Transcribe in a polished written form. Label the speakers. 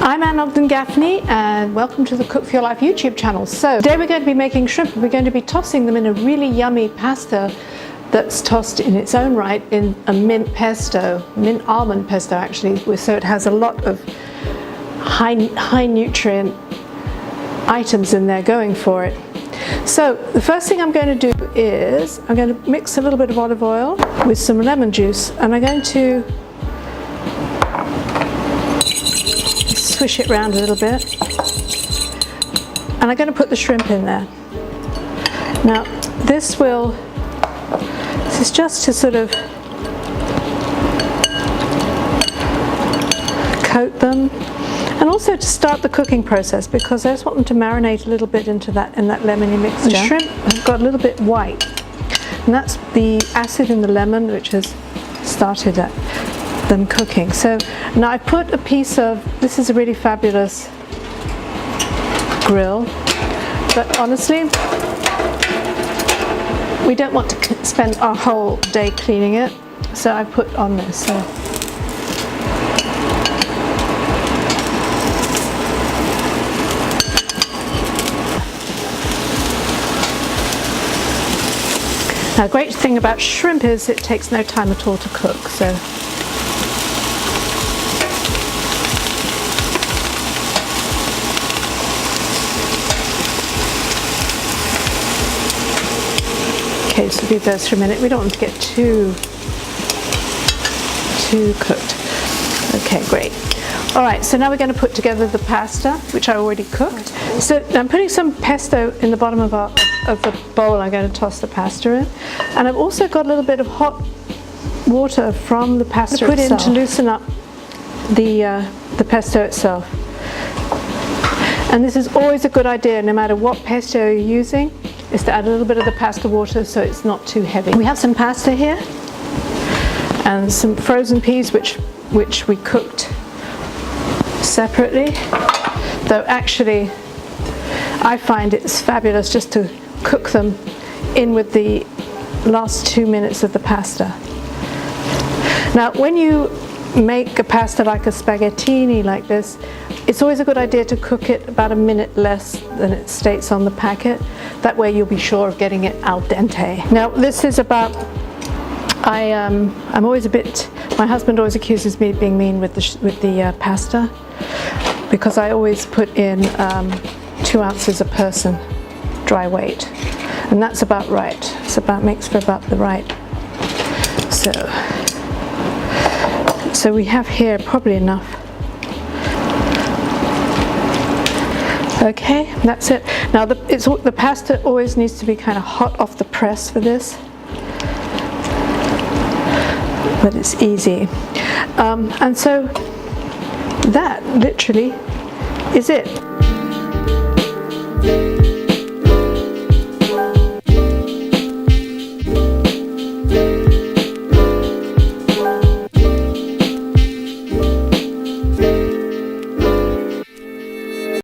Speaker 1: I'm Anne Ogden-Gaffney and welcome to the Cook for Your Life YouTube channel. So today we're going to be making shrimp. We're going to be tossing them in a really yummy pasta that's tossed in its own right in a mint pesto, mint almond pesto actually, so it has a lot of high nutrient items in there going for it. So the first thing I'm going to do is I'm going to mix a little bit of olive oil with some lemon juice, and I'm going to swish it around a little bit, and I'm going to put the shrimp in there. Now this is just to sort of coat them, and also to start the cooking process, because I just want them to marinate a little bit in that lemony mixture. The shrimp have got a little bit white, and that's the acid in the lemon which has started them cooking. So now I put a piece of, this is a really fabulous grill, but honestly we don't want to spend our whole day cleaning it, so I put on this. Now, the great thing about shrimp is it takes no time at all to cook. So okay, so leave those for a minute. We don't want to get too cooked. Okay, great. All right, so now we're going to put together the pasta, which I already cooked. So I'm putting some pesto in the bottom of the bowl. I'm going to toss the pasta in, and I've also got a little bit of hot water from the pasta itself. Put in to loosen up the pesto itself. And this is always a good idea, no matter what pesto you're using, is to add a little bit of the pasta water so it's not too heavy. We have some pasta here and some frozen peas which we cooked separately, though actually I find it's fabulous just to cook them in with the last 2 minutes of the pasta. Now when you make a pasta like a spaghettini like this, it's always a good idea to cook it about a minute less than it states on the packet. That way you'll be sure of getting it al dente. Now this is about, I'm always a bit, my husband always accuses me of being mean with the pasta, because I always put in 2 ounces a person dry weight, and that's about right. It's about, makes for about the right. So we have here probably enough. Okay, that's it. Now the pasta always needs to be kind of hot off the press for this, but it's easy. And so that literally is it.